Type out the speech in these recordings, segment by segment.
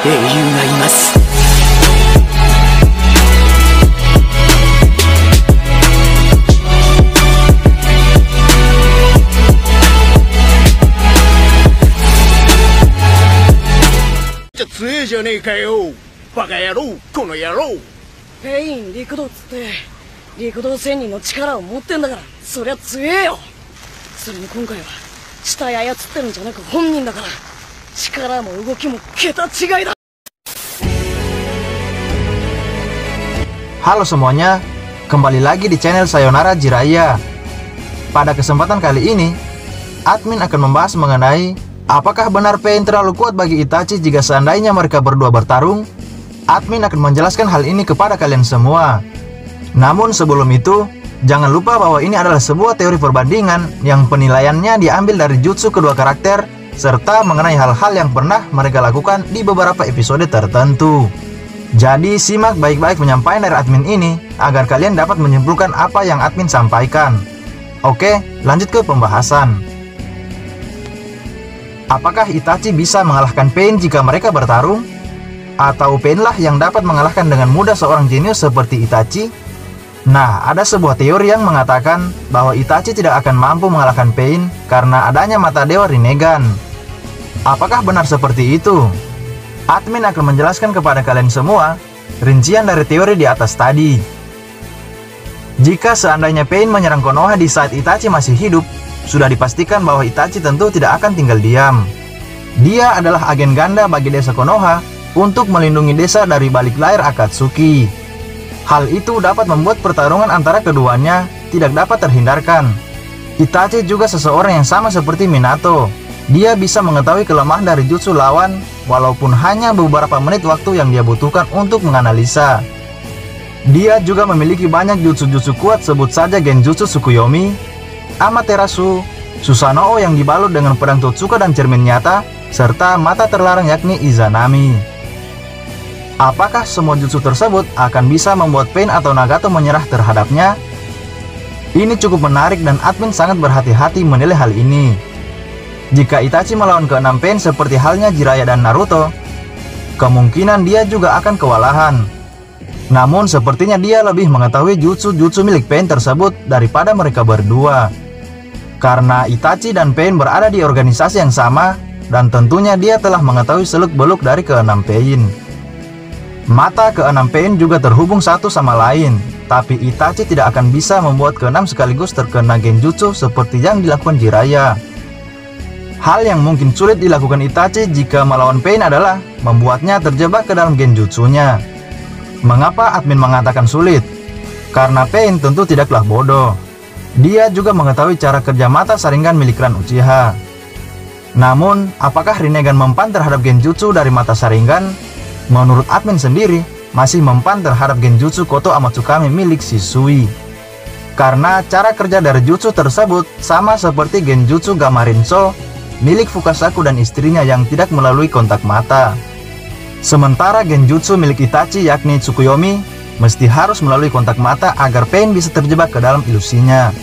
英雄がいます。強えじゃねえかよ、バカ野郎、この野郎。ペイン陸道っつって陸道仙人の力を持ってんだから、そりゃ強えよ。それに今回は死体操ってるんじゃなく本人だから、力も動きも桁違いだ。 Halo semuanya, kembali lagi di channel Sayonara Jiraiya. Pada kesempatan kali ini, admin akan membahas mengenai apakah benar Pain terlalu kuat bagi Itachi jika seandainya mereka berdua bertarung. Admin akan menjelaskan hal ini kepada kalian semua. Namun sebelum itu, jangan lupa bahwa ini adalah sebuah teori perbandingan yang penilaiannya diambil dari jutsu kedua karakter serta mengenai hal-hal yang pernah mereka lakukan di beberapa episode tertentu. Jadi simak baik-baik penyampaian dari admin ini agar kalian dapat menyimpulkan apa yang admin sampaikan. Oke, lanjut ke pembahasan. Apakah Itachi bisa mengalahkan Pain jika mereka bertarung? Atau Pain lah yang dapat mengalahkan dengan mudah seorang jenius seperti Itachi? Nah, ada sebuah teori yang mengatakan bahwa Itachi tidak akan mampu mengalahkan Pain karena adanya mata dewa Rinnegan. Apakah benar seperti itu? Admin akan menjelaskan kepada kalian semua rincian dari teori di atas tadi. Jika seandainya Pain menyerang Konoha di saat Itachi masih hidup, sudah dipastikan bahwa Itachi tentu tidak akan tinggal diam. Dia adalah agen ganda bagi desa Konoha untuk melindungi desa dari balik layar Akatsuki. Hal itu dapat membuat pertarungan antara keduanya tidak dapat terhindarkan. Itachi juga seseorang yang sama seperti Minato. Dia bisa mengetahui kelemahan dari jutsu lawan walaupun hanya beberapa menit waktu yang dia butuhkan untuk menganalisa. Dia juga memiliki banyak jutsu-jutsu kuat, sebut saja Genjutsu Tsukuyomi, Amaterasu, Susanoo yang dibalut dengan pedang Totsuka dan cermin nyata, serta mata terlarang yakni Izanami. Apakah semua jutsu tersebut akan bisa membuat Pain atau Nagato menyerah terhadapnya? Ini cukup menarik dan admin sangat berhati-hati menilai hal ini. Jika Itachi melawan keenam Pain seperti halnya Jiraiya dan Naruto, kemungkinan dia juga akan kewalahan. Namun sepertinya dia lebih mengetahui jutsu-jutsu milik Pain tersebut daripada mereka berdua. Karena Itachi dan Pain berada di organisasi yang sama, dan tentunya dia telah mengetahui seluk-beluk dari keenam Pain. Mata keenam Pain juga terhubung satu sama lain, tapi Itachi tidak akan bisa membuat keenam sekaligus terkena genjutsu seperti yang dilakukan Jiraiya. Hal yang mungkin sulit dilakukan Itachi jika melawan Pain adalah membuatnya terjebak ke dalam genjutsunya. Mengapa admin mengatakan sulit? Karena Pain tentu tidaklah bodoh. Dia juga mengetahui cara kerja mata Sharingan milik Ran Uchiha. Namun, apakah Rinnegan mempan terhadap genjutsu dari mata Sharingan? Menurut admin sendiri, masih mempan terhadap genjutsu Koto Amatsukami milik Shisui. Karena cara kerja dari jutsu tersebut sama seperti genjutsu Gamarinso milik Fukasaku dan istrinya yang tidak melalui kontak mata. Sementara genjutsu milik Itachi yakni Tsukuyomi mesti harus melalui kontak mata agar Pain bisa terjebak ke dalam ilusinya.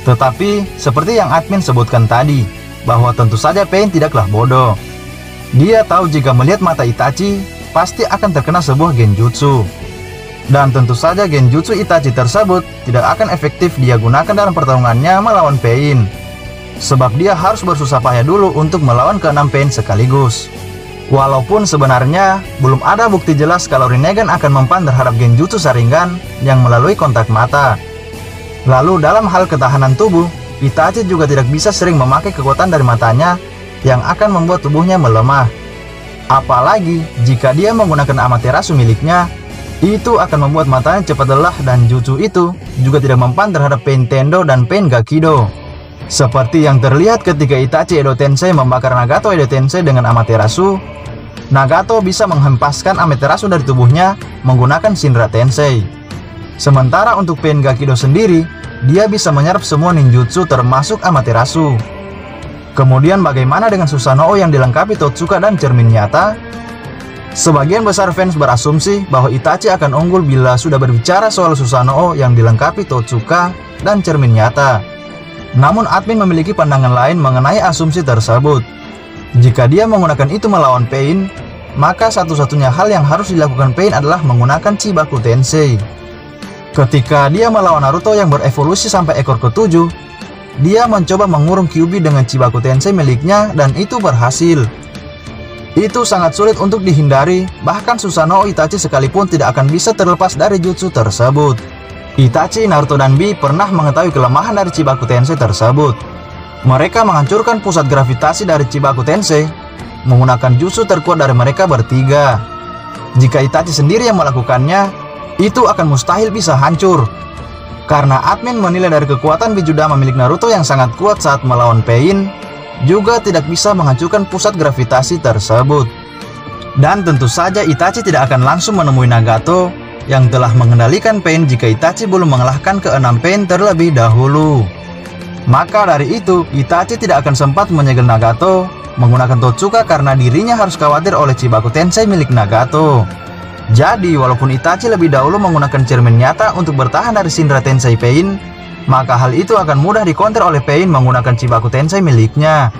Tetapi, seperti yang admin sebutkan tadi, bahwa tentu saja Pain tidaklah bodoh. Dia tahu jika melihat mata Itachi, pasti akan terkena sebuah genjutsu. Dan tentu saja genjutsu Itachi tersebut tidak akan efektif dia gunakan dalam pertarungannya melawan Pain. Sebab dia harus bersusah payah dulu untuk melawan keenam Pain sekaligus. Walaupun sebenarnya belum ada bukti jelas kalau Rinnegan akan mempan terhadap genjutsu Sharingan yang melalui kontak mata. Lalu dalam hal ketahanan tubuh, Itachi juga tidak bisa sering memakai kekuatan dari matanya yang akan membuat tubuhnya melemah. Apalagi jika dia menggunakan Amaterasu miliknya, itu akan membuat matanya cepat lelah dan jutsu itu juga tidak mempan terhadap Pain Tendo dan Pain Gakido. Seperti yang terlihat ketika Itachi Edo Tensei membakar Nagato Edo Tensei dengan Amaterasu, Nagato bisa menghempaskan Amaterasu dari tubuhnya menggunakan Shinra Tensei. Sementara untuk Pain Gakido sendiri, dia bisa menyerap semua ninjutsu termasuk Amaterasu. Kemudian bagaimana dengan Susanoo yang dilengkapi Totsuka dan cermin nyata? Sebagian besar fans berasumsi bahwa Itachi akan unggul bila sudah berbicara soal Susanoo yang dilengkapi Totsuka dan cermin nyata. Namun admin memiliki pandangan lain mengenai asumsi tersebut. Jika dia menggunakan itu melawan Pain, maka satu-satunya hal yang harus dilakukan Pain adalah menggunakan Chibaku Tensei. Ketika dia melawan Naruto yang berevolusi sampai ekor ke-7, dia mencoba mengurung Kyuubi dengan Chibaku Tensei miliknya dan itu berhasil. Itu sangat sulit untuk dihindari, bahkan Susanoo Itachi sekalipun tidak akan bisa terlepas dari jutsu tersebut. Itachi, Naruto, dan Bee pernah mengetahui kelemahan dari Chibaku Tensei tersebut. Mereka menghancurkan pusat gravitasi dari Chibaku Tensei menggunakan jutsu terkuat dari mereka bertiga. Jika Itachi sendiri yang melakukannya, itu akan mustahil bisa hancur. Karena admin menilai dari kekuatan Bijudama milik Naruto yang sangat kuat saat melawan Pain, juga tidak bisa menghancurkan pusat gravitasi tersebut. Dan tentu saja Itachi tidak akan langsung menemui Nagato yang telah mengendalikan Pain jika Itachi belum mengalahkan ke-6 Pain terlebih dahulu. Maka dari itu, Itachi tidak akan sempat menyegel Nagato menggunakan Totsuka karena dirinya harus khawatir oleh Chibaku Tensei milik Nagato. Jadi, walaupun Itachi lebih dahulu menggunakan cermin nyata untuk bertahan dari Shinra Tensei Pain, maka hal itu akan mudah dikonter oleh Pain menggunakan Chibaku Tensei miliknya.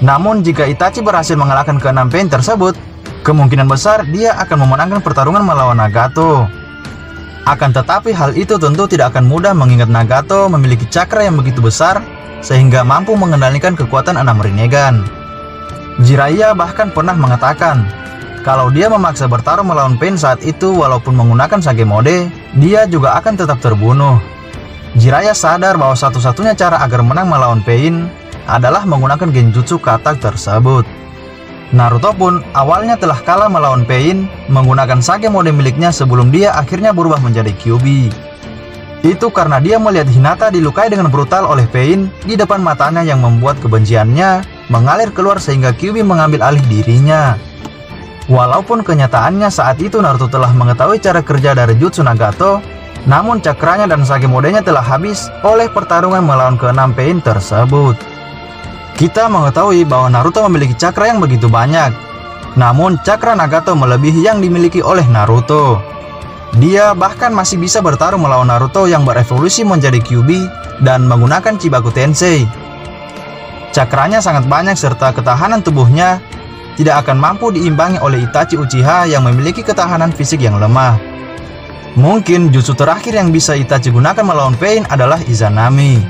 Namun, jika Itachi berhasil mengalahkan ke-6 Pain tersebut, kemungkinan besar dia akan memenangkan pertarungan melawan Nagato. Akan tetapi hal itu tentu tidak akan mudah mengingat Nagato memiliki cakra yang begitu besar sehingga mampu mengendalikan kekuatan 6 Rinnegan. Jiraiya bahkan pernah mengatakan, kalau dia memaksa bertarung melawan Pain saat itu walaupun menggunakan Sage Mode, dia juga akan tetap terbunuh. Jiraiya sadar bahwa satu-satunya cara agar menang melawan Pain adalah menggunakan genjutsu kata tersebut. Naruto pun awalnya telah kalah melawan Pain menggunakan Sage Mode miliknya sebelum dia akhirnya berubah menjadi Kyuubi. Itu karena dia melihat Hinata dilukai dengan brutal oleh Pain di depan matanya yang membuat kebenciannya mengalir keluar sehingga Kyuubi mengambil alih dirinya. Walaupun kenyataannya saat itu Naruto telah mengetahui cara kerja dari jutsu Nagato, namun cakranya dan Sage Modenya telah habis oleh pertarungan melawan ke-6 Pain tersebut. Kita mengetahui bahwa Naruto memiliki cakra yang begitu banyak, namun cakra Nagato melebihi yang dimiliki oleh Naruto. Dia bahkan masih bisa bertarung melawan Naruto yang berevolusi menjadi Kyuubi dan menggunakan Chibaku Tensei. Cakranya sangat banyak serta ketahanan tubuhnya tidak akan mampu diimbangi oleh Itachi Uchiha yang memiliki ketahanan fisik yang lemah. Mungkin jutsu terakhir yang bisa Itachi gunakan melawan Pain adalah Izanami.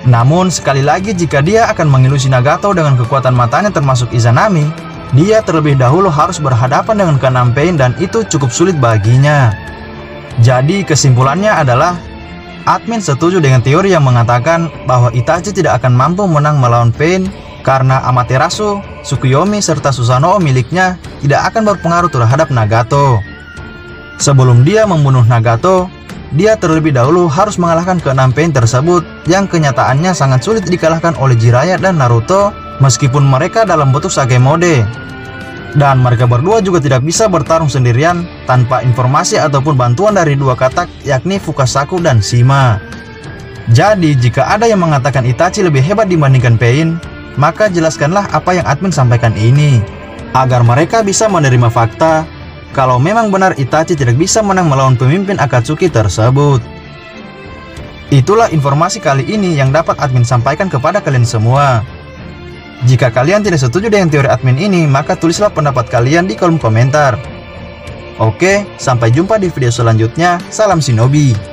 Namun sekali lagi jika dia akan mengilusi Nagato dengan kekuatan matanya termasuk Izanami, dia terlebih dahulu harus berhadapan dengan ke-6 Pain dan itu cukup sulit baginya. Jadi kesimpulannya adalah, admin setuju dengan teori yang mengatakan bahwa Itachi tidak akan mampu menang melawan Pain karena Amaterasu, Tsukuyomi, serta Susanoo miliknya tidak akan berpengaruh terhadap Nagato. Sebelum dia membunuh Nagato, dia terlebih dahulu harus mengalahkan ke-6 Pain tersebut yang kenyataannya sangat sulit dikalahkan oleh Jiraiya dan Naruto meskipun mereka dalam bentuk Sage Mode. Dan mereka berdua juga tidak bisa bertarung sendirian tanpa informasi ataupun bantuan dari dua katak yakni Fukasaku dan Shima. Jadi jika ada yang mengatakan Itachi lebih hebat dibandingkan Pain, maka jelaskanlah apa yang admin sampaikan ini, agar mereka bisa menerima fakta kalau memang benar Itachi tidak bisa menang melawan pemimpin Akatsuki tersebut. Itulah informasi kali ini yang dapat admin sampaikan kepada kalian semua. Jika kalian tidak setuju dengan teori admin ini, maka tulislah pendapat kalian di kolom komentar. Oke, sampai jumpa di video selanjutnya. Salam Shinobi.